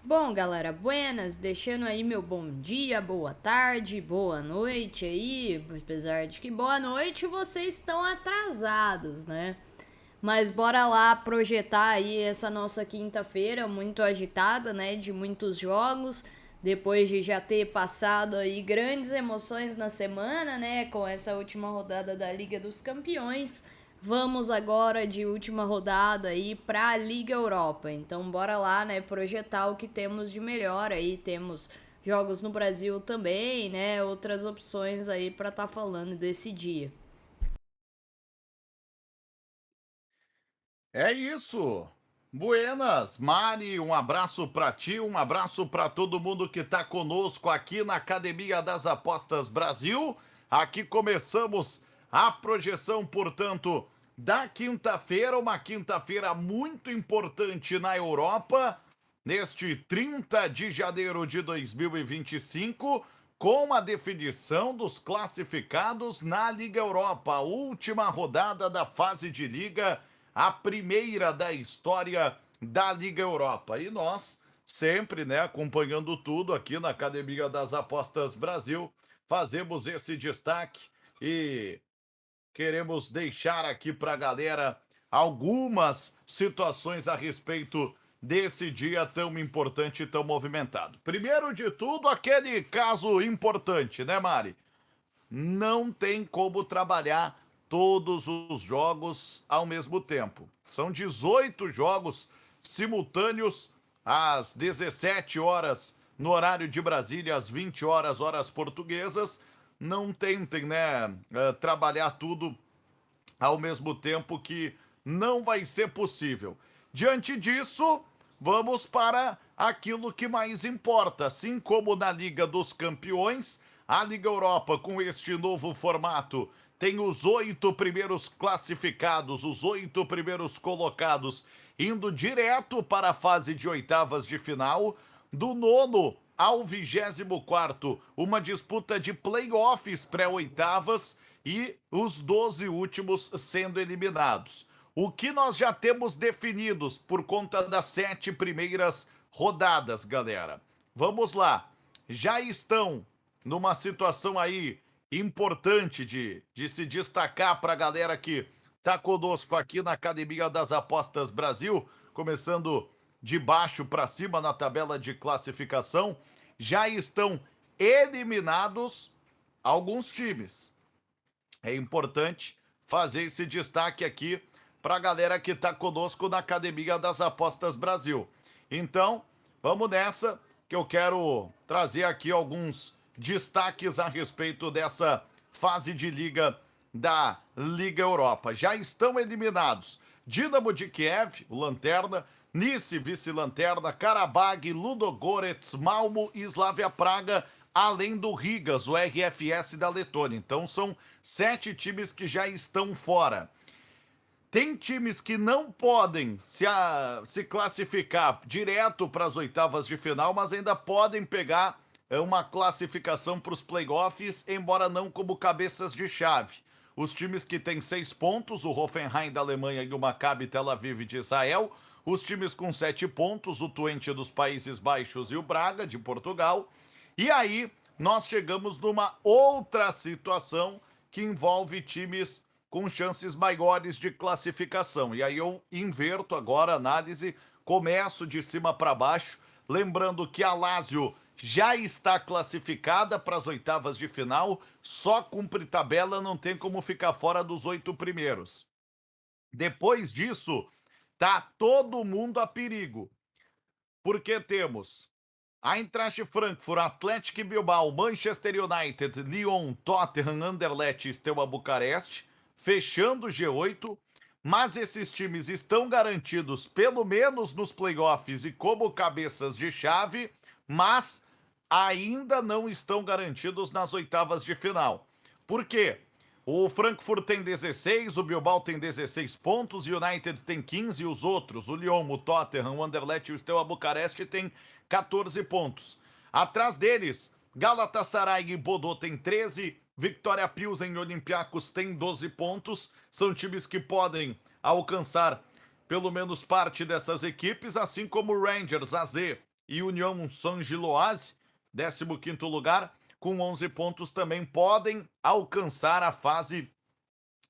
Bom, galera, buenas, deixando aí meu bom dia, boa tarde, boa noite aí, apesar de que boa noite vocês estão atrasados, né? Mas bora lá projetar aí essa nossa quinta-feira muito agitada, né, de muitos jogos, depois de já ter passado aí grandes emoções na semana, né, com essa última rodada da Liga dos Campeões. Vamos agora de última rodada aí para a Liga Europa. Então bora lá, né, projetar o que temos de melhor aí. Temos jogos no Brasil também, né, outras opções aí para estar falando desse dia. É isso. Buenas, Mari, um abraço para ti, um abraço para todo mundo que está conosco aqui na Academia das Apostas Brasil. Aqui começamos a projeção, portanto, da quinta-feira, uma quinta-feira muito importante na Europa, neste 30 de janeiro de 2025, com a definição dos classificados na Liga Europa, a última rodada da fase de liga, a primeira da história da Liga Europa. E nós, sempre, né, acompanhando tudo aqui na Academia das Apostas Brasil, fazemos esse destaque e queremos deixar aqui para a galera algumas situações a respeito desse dia tão importante e tão movimentado. Primeiro de tudo, aquele caso importante, né, Mari? Não tem como trabalhar todos os jogos ao mesmo tempo. São 18 jogos simultâneos às 17 horas no horário de Brasília, às 20 horas, horas portuguesas. Não tentem, né, trabalhar tudo ao mesmo tempo, que não vai ser possível. Diante disso, vamos para aquilo que mais importa. Assim como na Liga dos Campeões, a Liga Europa, com este novo formato, tem os 8 primeiros classificados, os 8 primeiros colocados, indo direto para a fase de oitavas de final. Do nono ao 24º, uma disputa de playoffs pré-oitavas e os 12 últimos sendo eliminados. O que nós já temos definidos por conta das 7 primeiras rodadas, galera. Vamos lá. Já estão numa situação aí importante de se destacar para a galera que tá conosco aqui na Academia das Apostas Brasil, começando de baixo para cima na tabela de classificação. Já estão eliminados alguns times. É importante fazer esse destaque aqui para a galera que está conosco na Academia das Apostas Brasil. Então, vamos nessa, que eu quero trazer aqui alguns destaques a respeito dessa fase de liga da Liga Europa. Já estão eliminados Dinamo de Kiev, o Lanterna, Nice, vice-lanterna, Karabag, Ludogorets, Malmo e Slavia Praga, além do Rigas, o RFS da Letônia. Então são 7 times que já estão fora. Tem times que não podem se classificar direto para as oitavas de final, mas ainda podem pegar uma classificação para os playoffs, embora não como cabeças de chave. Os times que têm 6 pontos, o Hoffenheim da Alemanha e o Maccabi Tel Aviv de Israel. Os times com 7 pontos, o Twente dos Países Baixos e o Braga de Portugal. E aí nós chegamos numa outra situação que envolve times com chances maiores de classificação. E aí eu inverto agora a análise, começo de cima para baixo, lembrando que a Lazio já está classificada para as oitavas de final, só cumpre tabela, não tem como ficar fora dos 8 primeiros. Depois disso, tá todo mundo a perigo, porque temos Eintracht Frankfurt, Atlético Bilbao, Manchester United, Lyon, Tottenham, Anderlecht e Steaua Bucareste, fechando o G8, mas esses times estão garantidos pelo menos nos playoffs e como cabeças de chave, mas ainda não estão garantidos nas oitavas de final. Por quê? O Frankfurt tem 16, o Bilbao tem 16 pontos, o United tem 15 e os outros, o Lyon, o Tottenham, o Anderlecht e o Steaua Bucareste tem 14 pontos. Atrás deles, Galatasaray e Bodô tem 13, Victoria Pilsen e Olympiacos tem 12 pontos. São times que podem alcançar pelo menos parte dessas equipes, assim como o Rangers, AZ e União Saint-Gilloise, 15º lugar, com 11 pontos, também podem alcançar a fase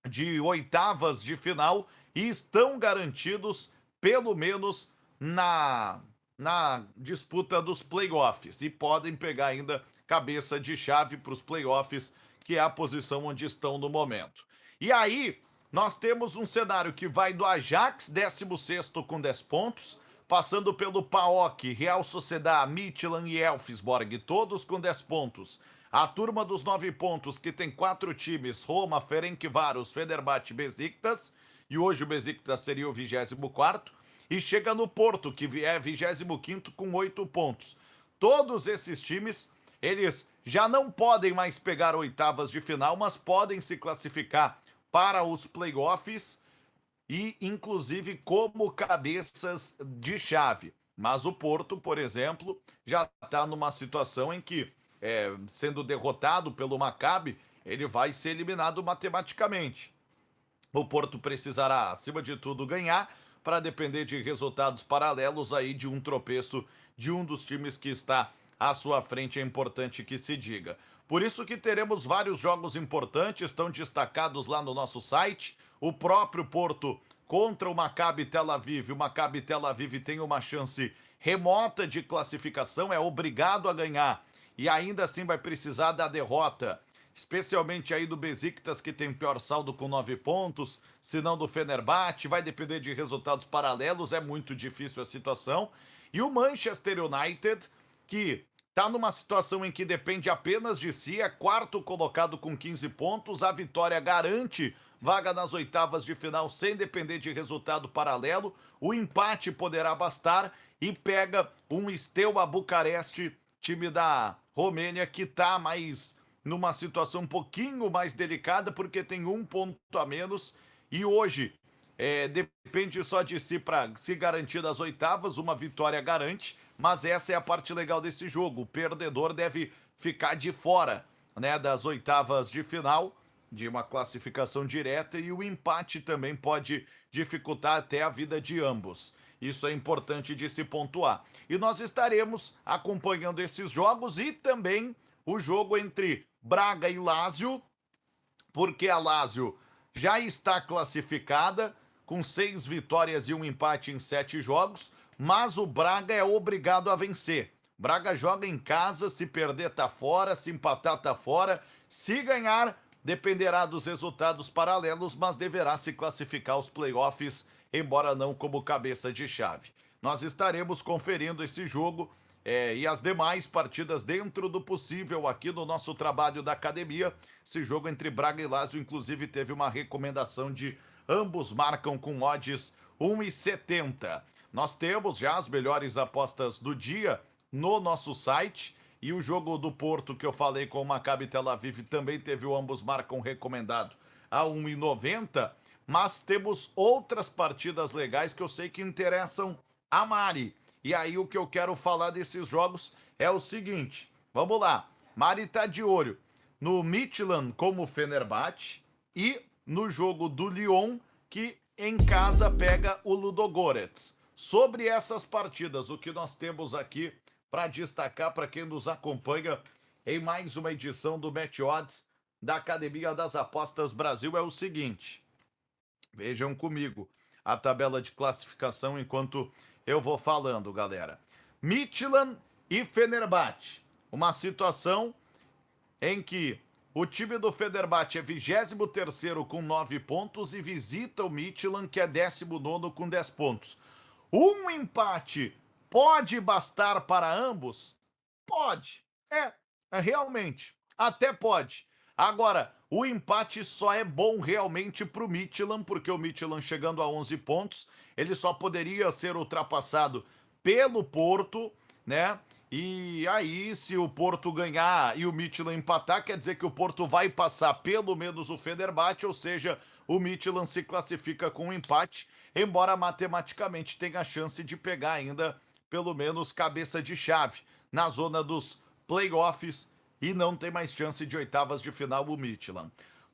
de oitavas de final e estão garantidos, pelo menos, na disputa dos playoffs. E podem pegar ainda cabeça de chave para os playoffs, que é a posição onde estão no momento. E aí, nós temos um cenário que vai do Ajax, 16º com 10 pontos, passando pelo PAOK, Real Sociedad, Midtjylland e Elfsborg, todos com 10 pontos. A turma dos 9 pontos, que tem 4 times, Roma, Ferencváros, Fenerbahçe, Besiktas, e hoje o Besiktas seria o 24º, e chega no Porto, que é 25º com 8 pontos. Todos esses times, eles já não podem mais pegar oitavas de final, mas podem se classificar para os playoffs e, inclusive, como cabeças de chave. Mas o Porto, por exemplo, já está numa situação em que, sendo derrotado pelo Maccabi, ele vai ser eliminado matematicamente. O Porto precisará, acima de tudo, ganhar para depender de resultados paralelos aí de um tropeço de um dos times que está à sua frente, é importante que se diga. Por isso que teremos vários jogos importantes, estão destacados lá no nosso site. O próprio Porto contra o Maccabi Tel Aviv. O Maccabi Tel Aviv tem uma chance remota de classificação, é obrigado a ganhar e ainda assim vai precisar da derrota, especialmente aí do Besiktas, que tem pior saldo com 9 pontos, se não do Fenerbahçe, vai depender de resultados paralelos, é muito difícil a situação. E o Manchester United, que está numa situação em que depende apenas de si, é quarto colocado com 15 pontos, a vitória garante vaga nas oitavas de final sem depender de resultado paralelo, o empate poderá bastar e pega um Steaua Bucareste, time da Romênia, que está mais numa situação um pouquinho mais delicada, porque tem um ponto a menos e hoje depende só de si para se garantir das oitavas, uma vitória garante, mas essa é a parte legal desse jogo, o perdedor deve ficar de fora, né, das oitavas de final, de uma classificação direta, e o empate também pode dificultar até a vida de ambos. Isso é importante de se pontuar. E nós estaremos acompanhando esses jogos e também o jogo entre Braga e Lazio, porque a Lazio já está classificada com 6 vitórias e um empate em 7 jogos, mas o Braga é obrigado a vencer. Braga joga em casa, se perder tá fora, se empatar tá fora, se ganhar dependerá dos resultados paralelos, mas deverá se classificar aos playoffs, embora não como cabeça de chave. Nós estaremos conferindo esse jogo e as demais partidas dentro do possível aqui no nosso trabalho da academia. Esse jogo entre Braga e Lazio, inclusive, teve uma recomendação de ambos marcam com odds 1,70. Nós temos já as melhores apostas do dia no nosso site. E o jogo do Porto que eu falei com o Maccabi Tel Aviv também teve o ambos marcam recomendado a 1,90. Mas temos outras partidas legais que eu sei que interessam a Mari. E aí o que eu quero falar desses jogos é o seguinte. Vamos lá. Mari tá de olho no Midtjylland como Fenerbahçe e no jogo do Lyon, que em casa pega o Ludogorets. Sobre essas partidas, o que nós temos aqui para destacar para quem nos acompanha em mais uma edição do Match Odds da Academia das Apostas Brasil é o seguinte. Vejam comigo a tabela de classificação enquanto eu vou falando, galera. Midtjylland e Fenerbahçe. Uma situação em que o time do Fenerbahçe é 23º com 9 pontos e visita o Midtjylland, que é 19º com 10 pontos. Um empate pode bastar para ambos? Pode. Realmente. Até pode. Agora, o empate só é bom realmente para o Midtjylland, porque o Midtjylland chegando a 11 pontos, ele só poderia ser ultrapassado pelo Porto, né? E aí, se o Porto ganhar e o Midtjylland empatar, quer dizer que o Porto vai passar pelo menos o Fenerbahçe, ou seja, o Midtjylland se classifica com um empate, embora matematicamente tenha a chance de pegar ainda pelo menos cabeça de chave na zona dos playoffs e não tem mais chance de oitavas de final o Midtjylland.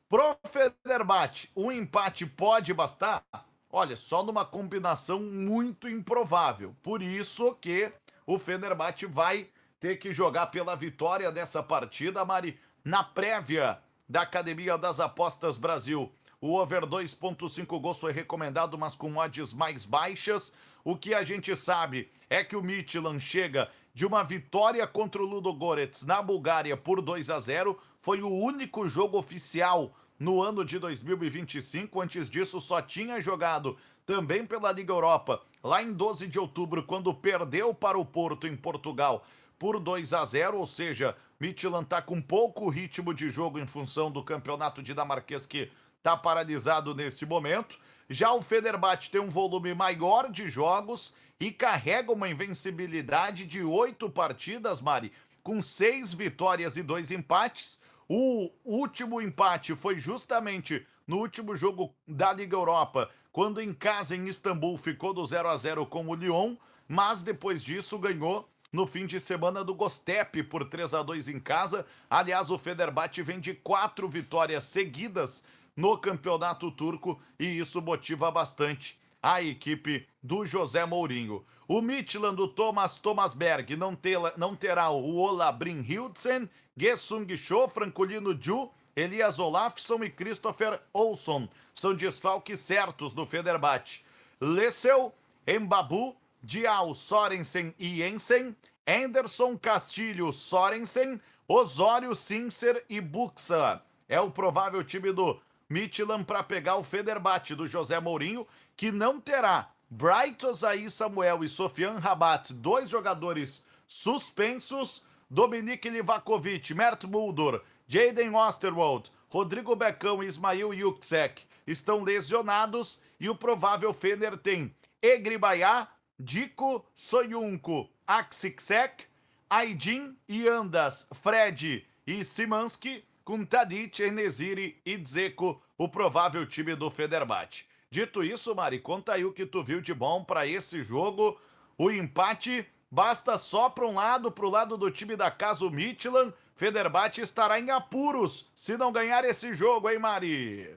Pro Fenerbahçe, um empate pode bastar? Olha, só numa combinação muito improvável. Por isso que o Fenerbahçe vai ter que jogar pela vitória dessa partida, Mari, na prévia da Academia das Apostas Brasil. O over 2.5 gols foi recomendado, mas com odds mais baixas. O que a gente sabe é que o Midtjylland chega de uma vitória contra o Ludogorets na Bulgária por 2-0. Foi o único jogo oficial no ano de 2025. Antes disso, só tinha jogado também pela Liga Europa, lá em 12 de outubro, quando perdeu para o Porto, em Portugal, por 2-0, ou seja, Midtjylland está com pouco ritmo de jogo em função do campeonato dinamarquês que está paralisado nesse momento. Já o Fenerbahçe tem um volume maior de jogos e carrega uma invencibilidade de 8 partidas, Mari, com 6 vitórias e 2 empates. O último empate foi justamente no último jogo da Liga Europa, quando em casa em Istambul ficou do 0-0 com o Lyon, mas depois disso ganhou no fim de semana do Göztepe por 3-2 em casa. Aliás, o Fenerbahçe vem de 4 vitórias seguidas no campeonato turco e isso motiva bastante a equipe do José Mourinho. O Midtjylland do Thomas Berg não terá o Ola Brynhildsen, Gesung Cho, Francolino Ju, Elias Olafsson e Christopher Olsson são desfalques certos do Fenerbahçe. Lessel, Mbabu, Dial, Sorensen e Jensen, Anderson, Castilho, Sorensen, Osório, Simser e Buxa. É o provável time do Midtjylland para pegar o Fenerbahçe do José Mourinho, que não terá Bright Osaí Samuel e Sofian Rabat, 2 jogadores suspensos, Dominik Livakovic, Mert Mulder, Jaden Osterwald, Rodrigo Becão e Ismail Yuksek estão lesionados e o provável Fener tem Egribaiá, Diko, Soyuncu, Aksiksek, Aydin, Yandas, Fred e Simanski, com Tadic, Enesiri e Dzeko, o provável time do Fenerbahçe. Dito isso, Mari, conta aí o que tu viu de bom para esse jogo. O empate basta só para um lado, pro lado do time da casa, o Midtjylland. Fenerbahçe estará em apuros se não ganhar esse jogo, hein, Mari?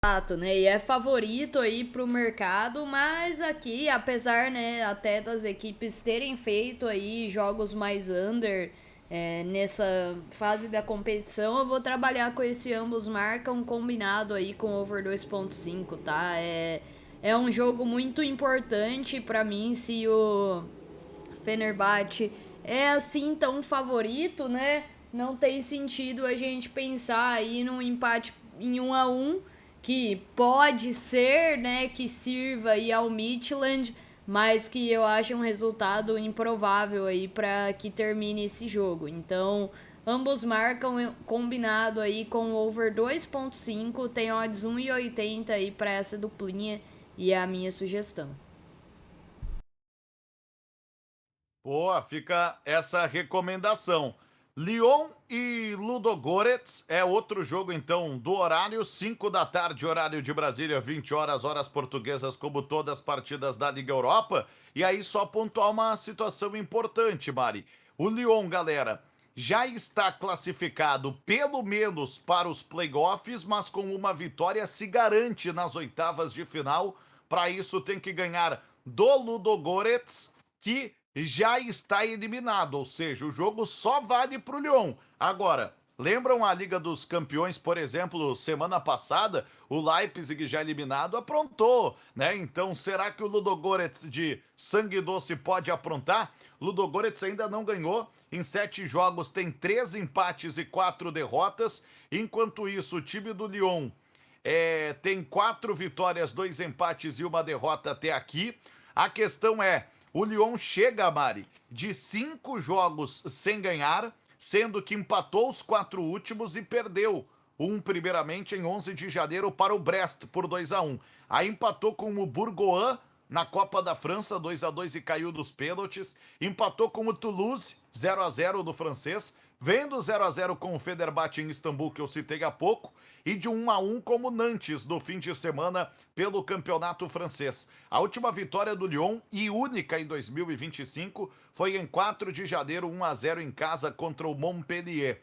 Exato, né? E é favorito aí pro mercado, mas aqui, apesar, né, até das equipes terem feito aí jogos mais under nessa fase da competição, eu vou trabalhar com esse ambos marcam combinado aí com over 2.5, tá? É um jogo muito importante pra mim se o Fenerbahçe é assim tão favorito, né? Não tem sentido a gente pensar aí num empate em 1-1, que pode ser, né, que sirva aí ao Midtjylland, mas que eu acho um resultado improvável aí para que termine esse jogo. Então, ambos marcam combinado aí com over 2.5, tem odds 1,80 aí para essa duplinha e é a minha sugestão. Boa, fica essa recomendação. Lyon e Ludogorets é outro jogo, então, do horário, 5 da tarde, horário de Brasília, 20 horas, horas portuguesas, como todas as partidas da Liga Europa. E aí, só pontuar uma situação importante, Mari. O Lyon, galera, já está classificado pelo menos para os playoffs, mas com uma vitória se garante nas oitavas de final. Para isso, tem que ganhar do Ludogorets, que já está eliminado, ou seja, o jogo só vale para o Lyon. Agora, lembram a Liga dos Campeões, por exemplo, semana passada, o Leipzig já eliminado aprontou, né? Então, será que o Ludogorets de sangue doce pode aprontar? Ludogorets ainda não ganhou, em 7 jogos tem 3 empates e 4 derrotas, enquanto isso o time do Lyon tem 4 vitórias, 2 empates e 1 derrota até aqui. A questão é, o Lyon chega, Mari, de 5 jogos sem ganhar, sendo que empatou os 4 últimos e perdeu um primeiramente em 11 de janeiro para o Brest por 2-1. Aí empatou com o Bourgoin na Copa da França 2-2 e caiu dos pênaltis. Empatou com o Toulouse 0-0 no francês. Vem do 0-0 com o Fenerbahçe em Istambul, que eu citei há pouco, e de 1-1 como Nantes no fim de semana pelo campeonato francês. A última vitória do Lyon, e única em 2025, foi em 4 de janeiro, 1-0 em casa contra o Montpellier.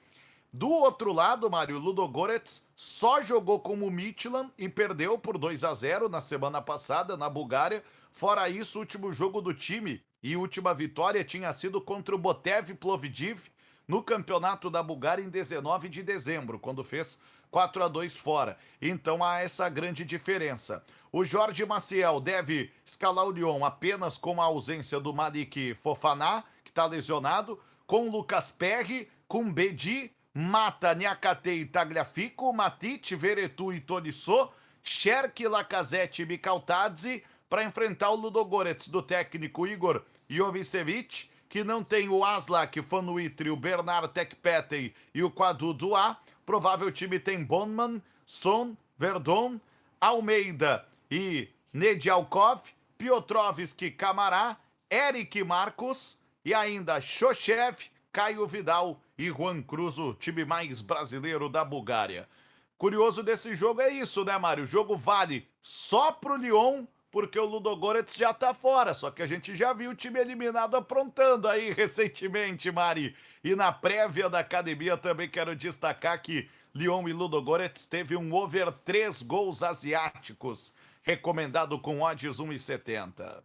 Do outro lado, Mário, Ludogorets só jogou como Midtjylland e perdeu por 2-0 na semana passada, na Bulgária. Fora isso, o último jogo do time, e última vitória tinha sido contra o Botev Plovdiv no Campeonato da Bulgária em 19 de dezembro, quando fez 4-2 fora. Então há essa grande diferença. O Jorge Maciel deve escalar o Lyon apenas com a ausência do Malik Fofana, que está lesionado, com Lucas Perry, com Bedi, Mata, Niakate e Tagliafico, Matic, Veretout e Tolisso, Cherki, Lacazette e Mikaltadze, para enfrentar o Ludogorets do técnico Igor Jovicevic, que não tem o Aslak, Fanuitri, o Bernard Tekpetey e o Quadu Duá. Provável time tem Bonman, Son, Verdon, Almeida e Nedialkov, Piotrowski, Camará, Eric Marcos e ainda Xoxev, Caio Vidal e Juan Cruz, o time mais brasileiro da Bulgária. Curioso desse jogo é isso, né, Mário? O jogo vale só pro Lyon, porque o Ludogorets já tá fora. Só que a gente já viu o time eliminado aprontando aí recentemente, Mari. E na prévia da academia também quero destacar que Lyon e Ludogorets teve um over 3 gols asiáticos, recomendado com odds 1,70.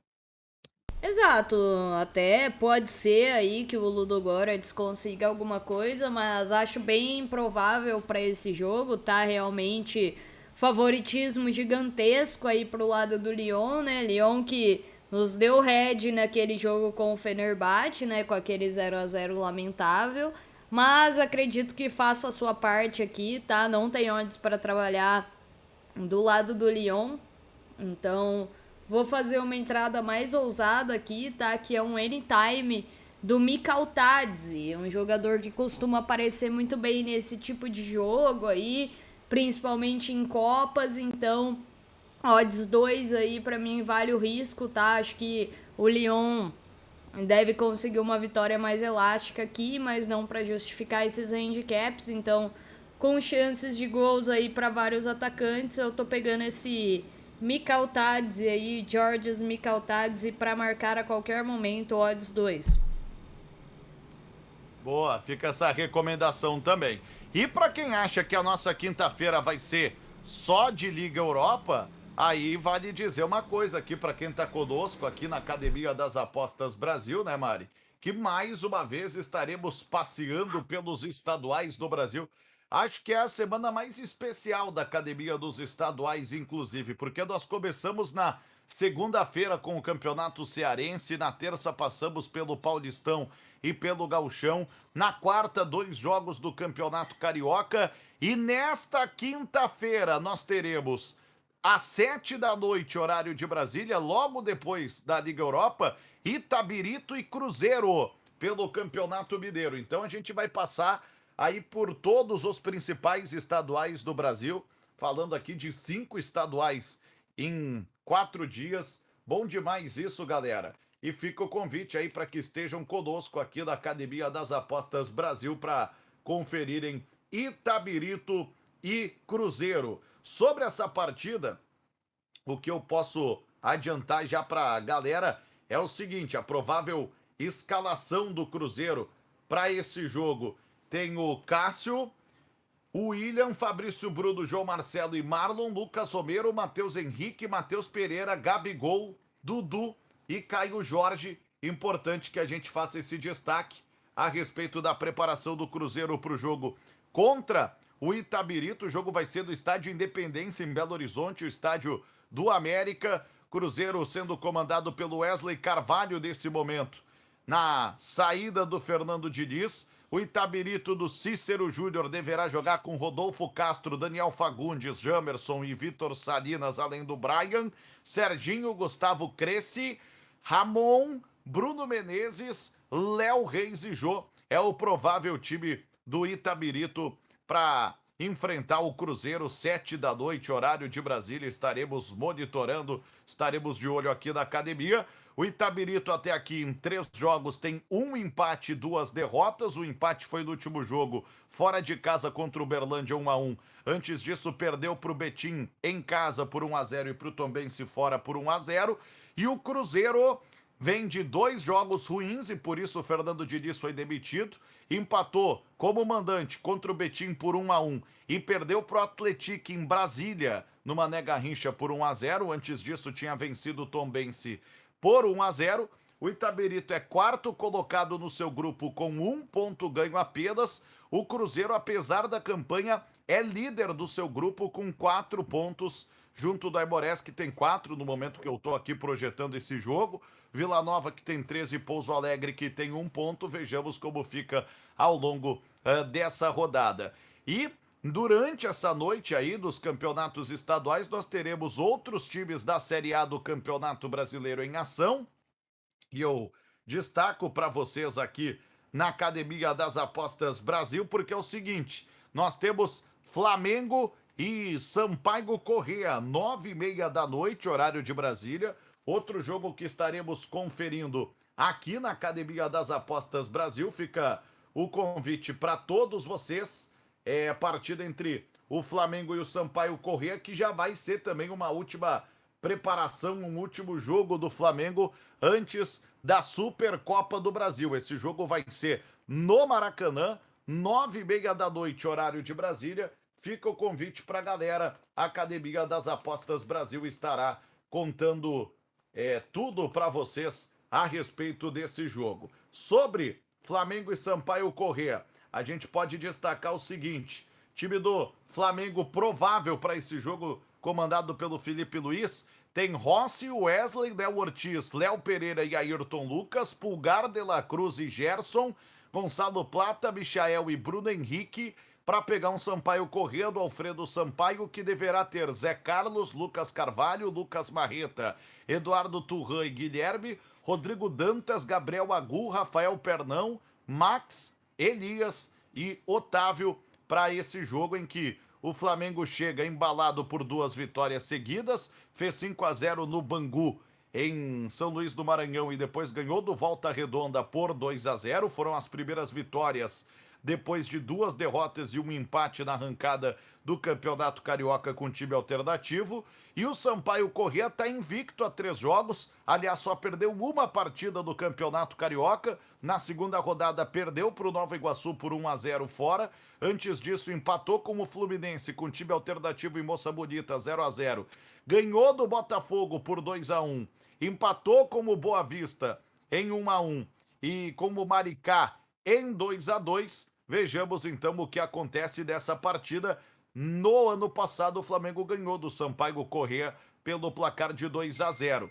Exato, até pode ser aí que o Ludogorets consiga alguma coisa, mas acho bem improvável para esse jogo, tá? Realmente favoritismo gigantesco aí pro lado do Lyon, né? Lyon que nos deu red naquele jogo com o Fenerbahçe, né? Com aquele 0-0 lamentável, mas acredito que faça a sua parte aqui, tá? Não tem odds para trabalhar do lado do Lyon, então vou fazer uma entrada mais ousada aqui, tá? Que é um anytime do Mikaltadze, um jogador que costuma aparecer muito bem nesse tipo de jogo aí, principalmente em Copas, então odds 2 aí pra mim vale o risco, tá? Acho que o Lyon deve conseguir uma vitória mais elástica aqui, mas não para justificar esses handicaps, então com chances de gols aí para vários atacantes, eu tô pegando esse Mikaltadze aí, Georges Mikaltadze, para marcar a qualquer momento, odds 2. Boa, fica essa recomendação também. E para quem acha que a nossa quinta-feira vai ser só de Liga Europa, aí vale dizer uma coisa aqui para quem tá conosco aqui na Academia das Apostas Brasil, né, Mari? Que mais uma vez estaremos passeando pelos estaduais do Brasil. Acho que é a semana mais especial da Academia dos Estaduais, inclusive, porque nós começamos na segunda-feira com o Campeonato Cearense, na terça passamos pelo Paulistão e pelo Gauchão, na quarta, 2 jogos do Campeonato Carioca, e nesta quinta-feira nós teremos às 7 da noite, horário de Brasília, logo depois da Liga Europa, Itabirito e Cruzeiro pelo Campeonato Mineiro. Então a gente vai passar aí por todos os principais estaduais do Brasil, falando aqui de 5 estaduais em 4 dias. Bom demais isso, galera. E fica o convite aí para que estejam conosco aqui na Academia das Apostas Brasil para conferirem Itabirito e Cruzeiro. Sobre essa partida, o que eu posso adiantar já para a galera é o seguinte: a provável escalação do Cruzeiro para esse jogo tem o Cássio, o William, Fabrício Bruno, João Marcelo e Marlon, Lucas Romero, Matheus Henrique, Matheus Pereira, Gabigol, Dudu e Caio Jorge. Importante que a gente faça esse destaque a respeito da preparação do Cruzeiro para o jogo contra o Itabirito. O jogo vai ser do Estádio Independência em Belo Horizonte, o estádio do América. Cruzeiro sendo comandado pelo Wesley Carvalho nesse momento. Na saída do Fernando Diniz, o Itabirito do Cícero Júnior deverá jogar com Rodolfo Castro, Daniel Fagundes, Jamerson e Vitor Salinas, além do Brian, Serginho, Gustavo Cresci, Ramon, Bruno Menezes, Léo Reis e Jô. É o provável time do Itabirito para enfrentar o Cruzeiro, 7 da noite, horário de Brasília. Estaremos monitorando, estaremos de olho aqui na academia. O Itabirito até aqui em 3 jogos tem 1 empate e 2 derrotas. O empate foi no último jogo, fora de casa contra o Uberlândia, 1-1. Antes disso, perdeu para o Betim em casa por 1-0 e para o Tombense fora por 1-0. E o Cruzeiro vem de 2 jogos ruins e por isso o Fernando Diniz foi demitido. Empatou como mandante contra o Betim por 1-1 e perdeu para o Atlético em Brasília, no Mané Garrincha por 1-0. Antes disso tinha vencido o Tombense por 1-0. O Itaberito é quarto colocado no seu grupo com 1 ponto ganho apenas. O Cruzeiro, apesar da campanha, é líder do seu grupo com 4 pontos, junto do Aimorés, que tem 4 no momento que eu estou aqui projetando esse jogo. Vila Nova, que tem 13, Pouso Alegre, que tem 1 ponto. Vejamos como fica ao longo dessa rodada. E durante essa noite aí dos campeonatos estaduais, nós teremos outros times da Série A do Campeonato Brasileiro em ação. E eu destaco para vocês aqui na Academia das Apostas Brasil, porque é o seguinte, nós temos Flamengo e Sampaio Corrêa, 9h30 da noite, horário de Brasília. Outro jogo que estaremos conferindo aqui na Academia das Apostas Brasil. Fica o convite para todos vocês. É a partida entre o Flamengo e o Sampaio Corrêa, que já vai ser também uma última preparação, um último jogo do Flamengo antes da Supercopa do Brasil. Esse jogo vai ser no Maracanã, 9h30 da noite, horário de Brasília. Fica o convite para a galera. A Academia das Apostas Brasil estará contando tudo para vocês a respeito desse jogo. Sobre Flamengo e Sampaio Corrêa, a gente pode destacar o seguinte: time do Flamengo provável para esse jogo, comandado pelo Felipe Luiz, tem Rossi, Wesley, Léo Ortiz, Léo Pereira e Ayrton Lucas, Pulgar, De La Cruz e Gerson, Gonçalo Plata, Michael e Bruno Henrique, para pegar um Sampaio Corrêa do Alfredo Sampaio, que deverá ter Zé Carlos, Lucas Carvalho, Lucas Marreta, Eduardo Turran e Guilherme, Rodrigo Dantas, Gabriel Agu, Rafael Pernão, Max, Elias e Otávio, para esse jogo em que o Flamengo chega embalado por 2 vitórias seguidas, fez 5-0 no Bangu, em São Luís do Maranhão, e depois ganhou do Volta Redonda por 2-0. Foram as primeiras vitórias depois de 2 derrotas e um empate na arrancada do Campeonato Carioca com time alternativo. E o Sampaio Corrêa está invicto a 3 jogos, aliás, só perdeu uma partida do Campeonato Carioca. Na segunda rodada perdeu para o Nova Iguaçu por 1-0 fora. Antes disso empatou com o Fluminense com time alternativo em Moça Bonita, 0-0. Ganhou do Botafogo por 2-1. Empatou com o Boa Vista em 1-1 e com o Maricá em 2-2. Vejamos então o que acontece dessa partida. No ano passado, o Flamengo ganhou do Sampaio Corrêa pelo placar de 2-0.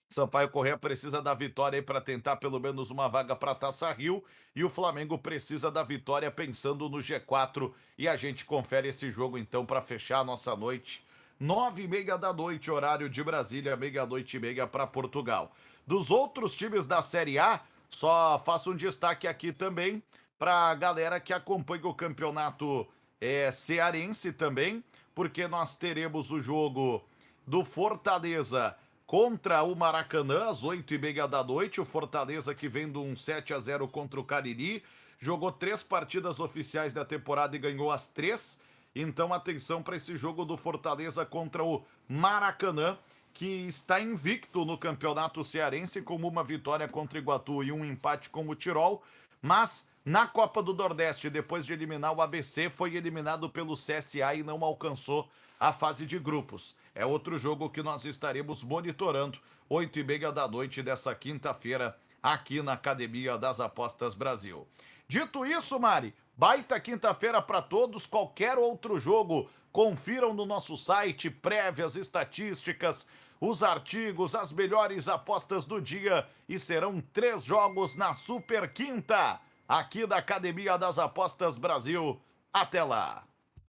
Sampaio Corrêa precisa da vitória aí para tentar pelo menos uma vaga para a Taça Rio, e o Flamengo precisa da vitória pensando no G4. E a gente confere esse jogo então para fechar a nossa noite. 9h30 da noite, horário de Brasília, 00:30 para Portugal. Dos outros times da Série A, só faço um destaque aqui também para a galera que acompanha o campeonato cearense também, porque nós teremos o jogo do Fortaleza contra o Maracanã, às 8h30 da noite. O Fortaleza, que vem de um 7-0 contra o Cariri, jogou 3 partidas oficiais da temporada e ganhou as 3. Então, atenção para esse jogo do Fortaleza contra o Maracanã, que está invicto no campeonato cearense, com uma vitória contra o Iguatu e um empate com o Tirol, mas na Copa do Nordeste, depois de eliminar o ABC, foi eliminado pelo CSA e não alcançou a fase de grupos. É outro jogo que nós estaremos monitorando, 8h30 da noite dessa quinta-feira, aqui na Academia das Apostas Brasil. Dito isso, Mari, baita quinta-feira para todos. Qualquer outro jogo, confiram no nosso site, prévias, estatísticas, os artigos, as melhores apostas do dia, e serão 3 jogos na Super Quinta, aqui da Academia das Apostas Brasil. Até lá!